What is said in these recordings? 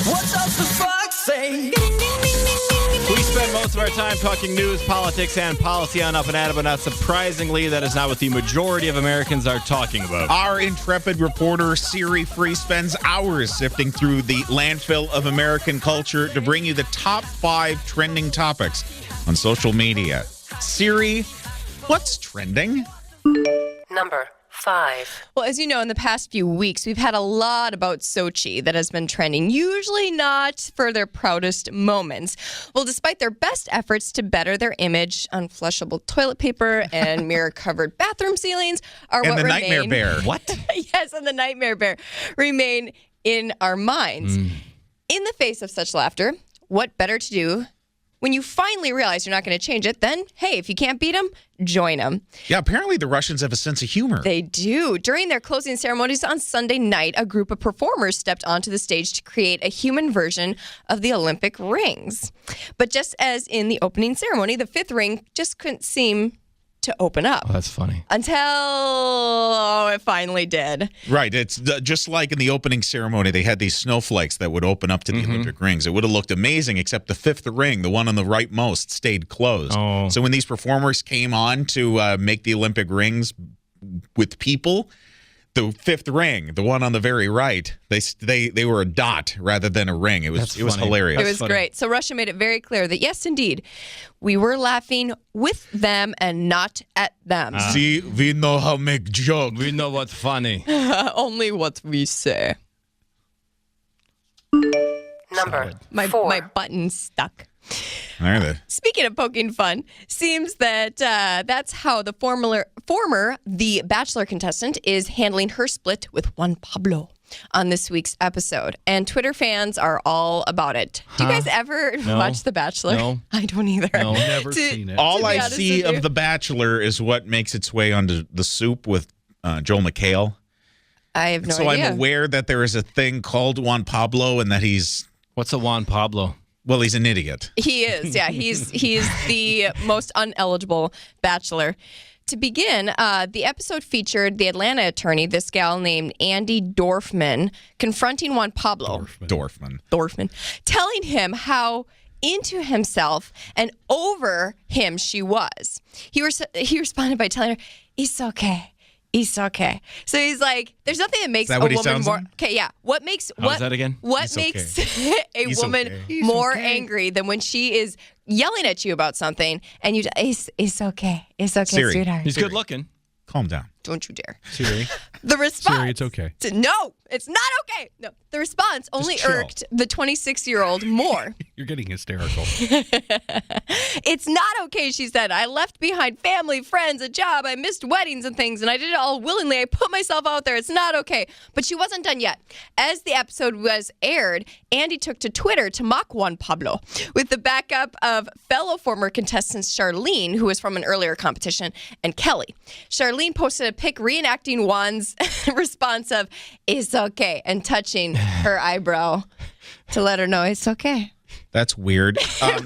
What does the fox say? We spend most of our time talking news, politics, and policy on Up and At 'Em, but not surprisingly, that is not what the majority of Americans are talking about. Our intrepid reporter, Siri Freeh, spends hours sifting through the landfill of American culture to bring you the top 5 trending topics on social media. Siri, what's trending? Number 5. Well, as you know, in the past few weeks, we've had a lot about Sochi that has been trending, usually not for their proudest moments. Well, despite their best efforts to better their image, unflushable toilet paper and mirror-covered bathroom ceilings are And what the remain. Nightmare Bear. What? Yes, and the Nightmare Bear remain in our minds. In the face of such laughter, what better to do when you finally realize you're not going to change it? Then, hey, if you can't beat them, join them. Yeah, apparently the Russians have a sense of humor. They do. During their closing ceremonies on Sunday night, a group of performers stepped onto the stage to create a human version of the Olympic rings. But just as in the opening ceremony, the 5th ring just couldn't seem to open up. Oh, that's funny. Until it finally did. Right. It's just like in the opening ceremony, they had these snowflakes that would open up to the Olympic rings. It would have looked amazing, except the 5th ring, the one on the rightmost, stayed closed. Oh. So when these performers came on to make the Olympic rings with people, the 5th ring, the one on the very right, they were a dot rather than a ring. It was funny. hilarious. It was great. So Russia made it very clear that, yes, indeed, we were laughing with them and not at them. See, we know how to make jokes. We know what's funny. Only what we say. Number My 4. my button's stuck. There they. Speaking of poking fun, seems that that's how the former the Bachelor contestant is handling her split with Juan Pablo on this week's episode. And Twitter fans are all about it. Do you guys ever watch The Bachelor? No. I don't either. No. Never seen it. All be I honest see with you. of The Bachelor is what makes its way onto the soup with Joel McHale. I have no So idea. I'm aware that there is a thing called Juan Pablo and that he's What's a Juan Pablo? he's an idiot. He is, yeah. He's the most uneligible bachelor. To begin, the episode featured the Atlanta attorney, this gal named Andy Dorfman, confronting Juan Pablo. Dorfman. Telling him how into himself and over him she was. He responded by telling her, "It's okay. It's okay." So he's like, there's nothing that makes that a what he woman sounds more. like? Okay, yeah. What makes How's that again? What He's makes a He's woman okay. He's more okay. angry than when she is yelling at you about something and it's okay. It's okay, Siri. sweetheart. He's good looking. Calm down. Don't you dare. Siri. The response. Siri, it's okay. No, it's not okay. No, the response only chill. irked the 26-year-old more. You're getting hysterical. It's not okay, she said. I left behind family, friends, a job. I missed weddings and things, and I did it all willingly. I put myself out there. It's not okay. But she wasn't done yet. As the episode was aired, Andy took to Twitter to mock Juan Pablo with the backup of fellow former contestants Charlene, who was from an earlier competition, and Kelly. Charlene posted a pic reenacting Juan's response of, "It's okay," and touching her eyebrow to let her know it's okay. That's weird.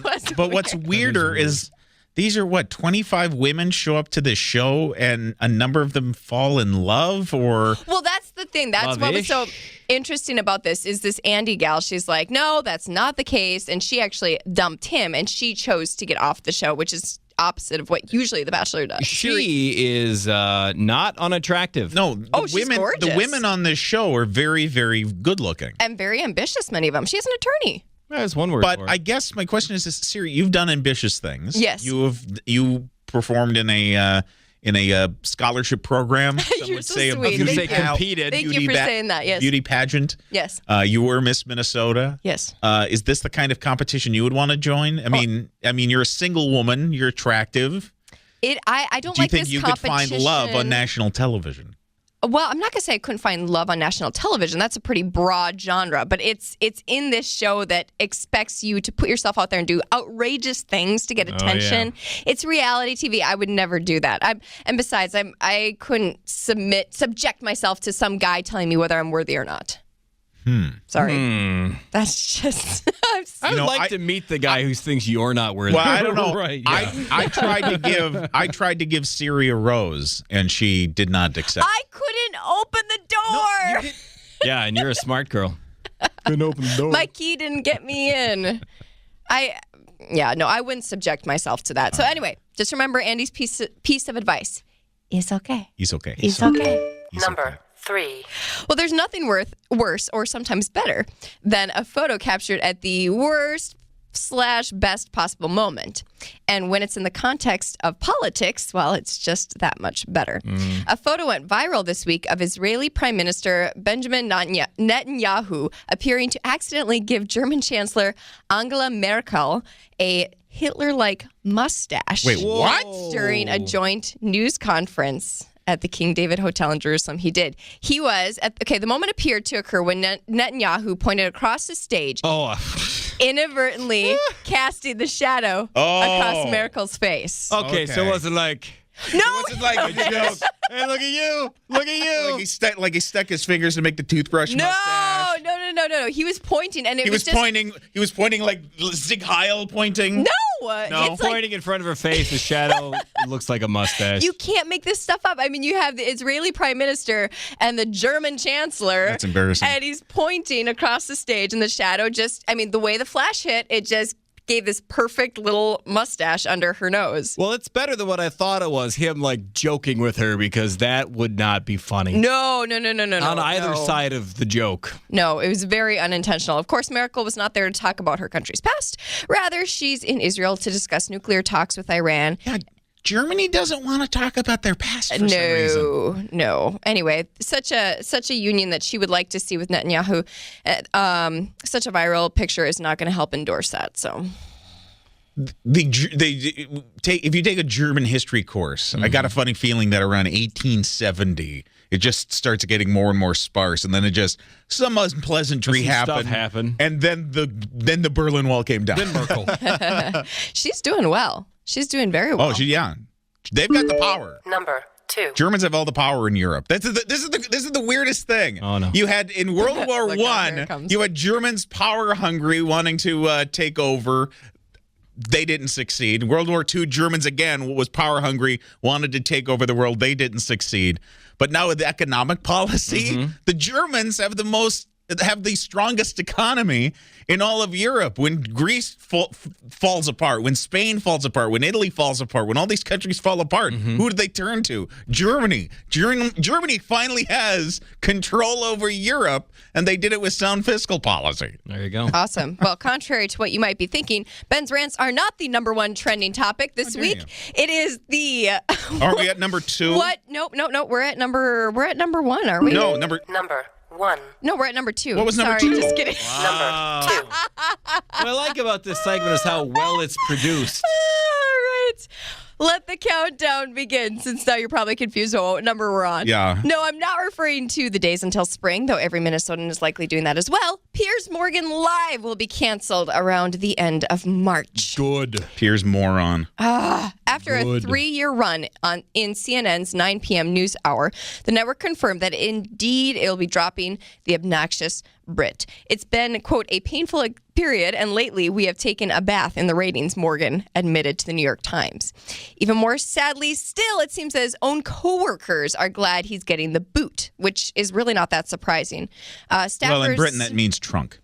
was But what's weirder is these are 25 women show up to this show and a number of them fall in love or Well, that's the thing. That's what was so interesting about this is this Andy gal. She's like, no, that's not the case. And she actually dumped him and she chose to get off the show, which is opposite of what usually The Bachelor does. She is not unattractive. no, the Oh, she's gorgeous. the women on this show are very, very good looking. And very ambitious, many of them. She has an attorney. That's one word But for it. I guess my question is, Siri, you've done ambitious things. Yes. You performed in a scholarship program. Some You're would so say a sweet. I was going to say Thank you. competed. Thank beauty you for saying that. Yes. Beauty pageant. Yes. You were Miss Minnesota. Yes. Is this the kind of competition you would want to join? I mean, you're a single woman. You're attractive. I don't Do you like think this you could competition. find love on national television? Well, I'm not going to say I couldn't find love on national television. That's a pretty broad genre, but it's in this show that expects you to put yourself out there and do outrageous things to get attention. It's reality TV. I would never do that. And besides, I couldn't subject myself to some guy telling me whether I'm worthy or not. Sorry. That's just I would like to meet the guy who thinks you're not worthy. Well, I don't know. Right, yeah. I tried to give Siri a rose, and she did not accept. I couldn't open the door. Yeah, and you're a smart girl. Couldn't open the door. My key didn't get me in. I wouldn't subject myself to that. So anyway, just remember Andy's piece of advice. It's okay. He's okay. It's okay. Number 3. Well, there's nothing worse or sometimes better than a photo captured at the worst/best possible moment. And when it's in the context of politics, well, it's just that much better. A photo went viral this week of Israeli Prime Minister Benjamin Netanyahu appearing to accidentally give German Chancellor Angela Merkel a Hitler-like mustache. Wait, what? During a joint news conference at the King David Hotel in Jerusalem. He did. He was the moment appeared to occur when Netanyahu pointed across the stage, inadvertently casting the shadow across Merkel's face. Okay, so it wasn't like... No, It wasn't like a joke. Hey, look at you. Look at you. Like he stuck his fingers to make the toothbrush mustache. No. He was pointing, and He was pointing like Zig Heil pointing. No, No, pointing in front of her face, the shadow looks like a mustache. You can't make this stuff up. I mean, you have the Israeli Prime Minister and the German Chancellor. That's embarrassing. And he's pointing across the stage, and the shadow the way the flash hit, it just gave this perfect little mustache under her nose. Well, it's better than what I thought it was, him like joking with her, because that would not be funny. No. On either side of the joke. No, it was very unintentional. Of course, Merkel was not there to talk about her country's past. Rather, she's in Israel to discuss nuclear talks with Iran. Yeah, Germany doesn't want to talk about their past for some reason. No. Anyway, such a union that she would like to see with Netanyahu. Such a viral picture is not going to help endorse that. So, if you take a German history course, I got a funny feeling that around 1870, it just starts getting more and more sparse, and then some unpleasantry happened, and then the Berlin Wall came down. Then Merkel. she's doing well. She's doing very well. They've got the power. Number 2. Germans have all the power in Europe. This is the weirdest thing. Oh no! You had in World War Look out, here I, it comes. you had Germans power hungry, wanting to take over. They didn't succeed. World War II, Germans again was power hungry, wanted to take over the world. They didn't succeed. But now with economic policy, the Germans have the strongest economy in all of Europe. When Greece falls apart, when Spain falls apart, when Italy falls apart, when all these countries fall apart, who do they turn to? Germany. Germany finally has control over Europe, and they did it with sound fiscal policy. There you go. Awesome. Well, contrary to what you might be thinking, Ben's rants are not the number one trending topic this week. It is the. Are we at number 2? What? Nope. We're at number 1, are we? No, number 1. No, we're at number 2. What was number Sorry, 2? Just kidding. Number 2. What I like about this segment is how well it's produced. All right. Let the countdown begin, since now you're probably confused about what number we're on. Yeah. No, I'm not referring to the days until spring, though every Minnesotan is likely doing that as well. Piers Morgan Live will be canceled around the end of March. Good. Piers Moron. After a 3-year run in CNN's 9 p.m. news hour, the network confirmed that indeed it will be dropping the obnoxious Brit. It's been, quote, a painful period, and lately we have taken a bath in the ratings, Morgan admitted to the New York Times. Even more sadly still, it seems that his own coworkers are glad he's getting the boot, which is really not that surprising. Well, in Britain, that means trunk.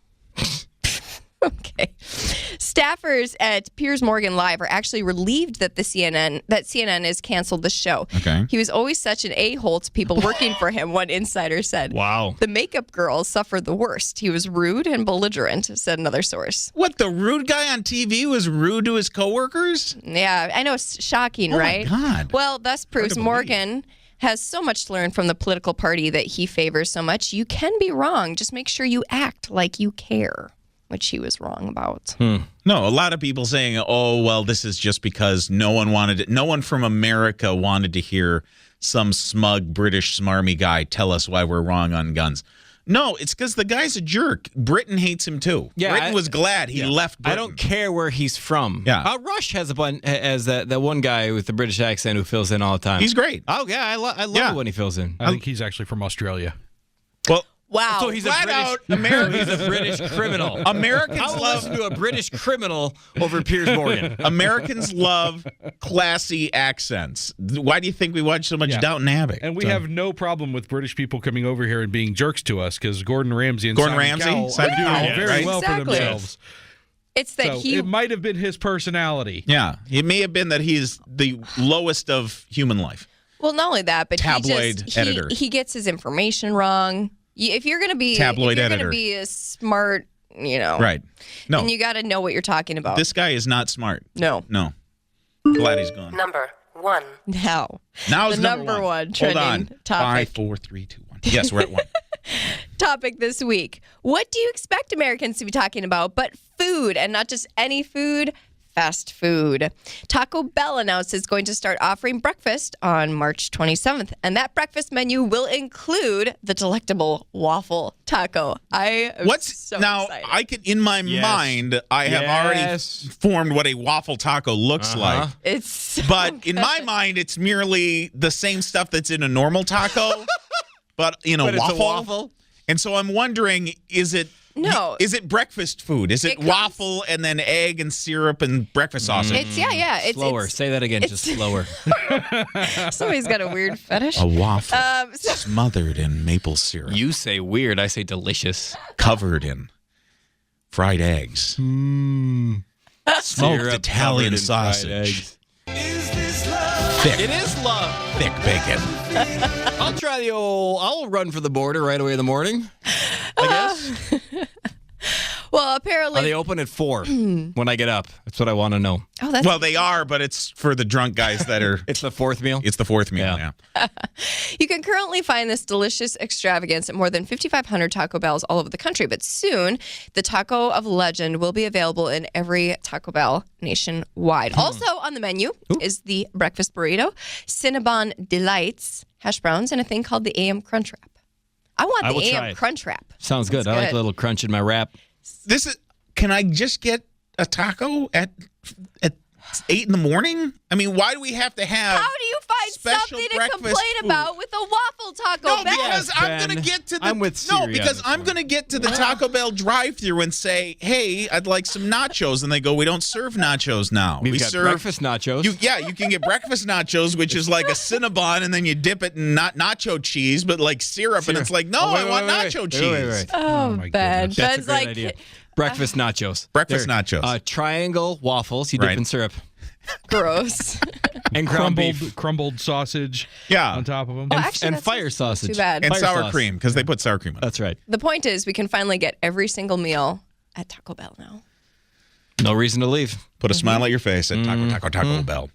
Okay. Staffers at Piers Morgan Live are actually relieved that CNN has canceled the show. Okay. He was always such an a-hole to people working for him, one insider said. Wow. The makeup girls suffered the worst. He was rude and belligerent, said another source. What, the rude guy on TV was rude to his coworkers? Yeah, I know, it's shocking, Oh, right? my God. Well, thus proves Morgan has so much to learn from the political party that he favors so much. You can be wrong. Just make sure you act like you care, which he was wrong about. No, a lot of people saying, oh, well, this is just because no one from America wanted to hear some smug British smarmy guy tell us why we're wrong on guns. No, it's because the guy's a jerk. Britain hates him too. Yeah, Britain was glad he left Britain. I don't care where he's from. Yeah. Rush has that one guy with the British accent who fills in all the time. He's great. Oh, yeah, I love it when he fills in. I think he's actually from Australia. Well, Wow. So he's Flat out American. He's a British criminal. Americans I will love listen to a British criminal over Piers Morgan. Americans love classy accents. Why do you think we watch so much Downton Abbey? And we have no problem with British people coming over here and being jerks to us because Gordon Ramsay and Simon Cowell are doing very well for themselves. It's that So it might have been his personality. Yeah, it may have been that he's the lowest of human life. Well, not only that, but Tabloid editor. He gets his information wrong. If you're going to be Tabloid going editor. to be a smart, Right. No, then you got to know what you're talking about. this guy is not smart. No. Glad he's gone. Number 1. Now. Now is the number one trending Hold on. topic. 5, 4, 3, 2, 1. Yes, we're at 1. Topic this week. What do you expect Americans to be talking about but food, and not just any food? Fast food. Taco Bell announced it's going to start offering breakfast on March 27th, and that breakfast menu will include the delectable waffle taco. I am so excited. I can in my mind, I have already formed what a waffle taco looks like. It's But in my mind, it's merely the same stuff that's in a normal taco, but in a But waffle. it's a waffle? And so I'm wondering, is it breakfast food? Is it waffle and then egg and syrup and breakfast sausage? It's it's Slower. Say that again, just slower. Somebody's got a weird fetish. A waffle smothered in maple syrup, You say weird, I say delicious. covered in fried eggs, smoked Syrup Italian covered in fried sausage, eggs. thick, It is love. thick bacon. I'll try the old. I'll run for the border right away in the morning. I guess. Well, apparently. Are they open at 4 when I get up? That's what I want to know. Oh, that's Well, they are, but it's for the drunk guys that are. It's the 4th meal. It's the 4th meal. Yeah. Yeah. You can currently find this delicious extravagance at more than 5,500 Taco Bells all over the country, but soon the Taco of Legend will be available in every Taco Bell nationwide. Also on the menu is the breakfast burrito, Cinnabon Delights, hash browns, and a thing called the AM Crunch Wrap. I want the try AM it. Crunch Wrap. Sounds good. I like a little crunch in my wrap. This is. Can I just get a taco at 8 in the morning? I mean, why do we have to have? How do you find special something to breakfast complain food? about with a waffle taco? No, Ben? because I'm Ben. gonna get to the. I'm with Siri No, on because this I'm one. gonna get to the Taco Bell drive-through and say, "Hey, I'd like some nachos," and they go, "We don't serve nachos now. We've we got serve breakfast nachos. You can get breakfast nachos, which is like a Cinnabon, and then you dip it in not nacho cheese, but like syrup, and it's like, no, I want nacho cheese. Wait. Oh, my Ben. goodness. That's a Ben's great like, idea. Breakfast nachos. Breakfast They're, nachos. Triangle waffles. You dip Right. in syrup. gross. And ground beef. Crumbled sausage Yeah. on top of them. Oh, actually, And that's fire not sausage. Too bad. And Fire sour sauce. cream, because they put sour cream on it. That's right. The point is, we can finally get every single meal at Taco Bell now. No reason to leave. Put a smile at your face at Taco Bell.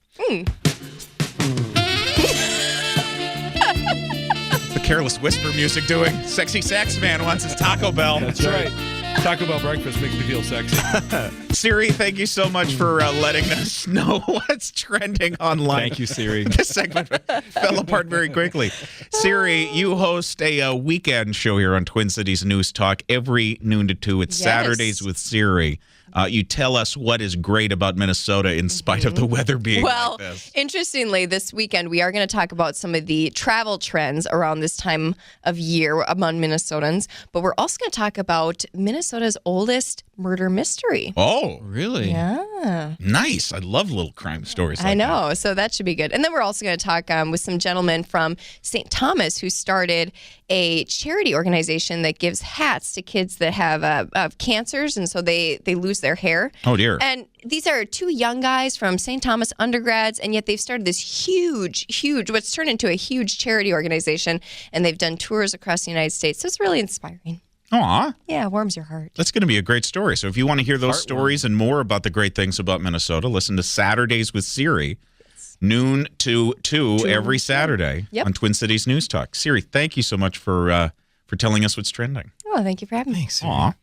The careless whisper music doing. Sexy sax man wants his Taco Bell. That's right. Taco Bell breakfast makes me feel sexy. Siri, thank you so much for letting us know what's trending online. Thank you, Siri. This segment fell apart very quickly. Siri, you host a weekend show here on Twin Cities News Talk every noon to 2. It's Yes. Saturdays with Siri. You tell us what is great about Minnesota in spite of the weather being Well, like this. interestingly, this weekend we are going to talk about some of the travel trends around this time of year among Minnesotans, but we're also going to talk about Minnesota's oldest murder mystery. Oh, Really? Yeah. nice. I love little crime stories like I know. So that should be good. And then we're also going to talk with some gentlemen from St. Thomas who started a charity organization that gives hats to kids that have cancers, and so they lose their hair. Oh, dear. And these are two young guys from St. Thomas undergrads, and yet they've started this huge, what's turned into a huge charity organization, and they've done tours across the United States. So it's really inspiring. Aw. Yeah, warms your heart. That's going to be a great story. So if you want to hear those stories and more about the great things about Minnesota, listen to Saturdays with Siri, noon to 2 every Saturday on Twin Cities News Talk. Siri, thank you so much for telling us what's trending. Oh, thank you for having me. Thanks, Siri. Aw.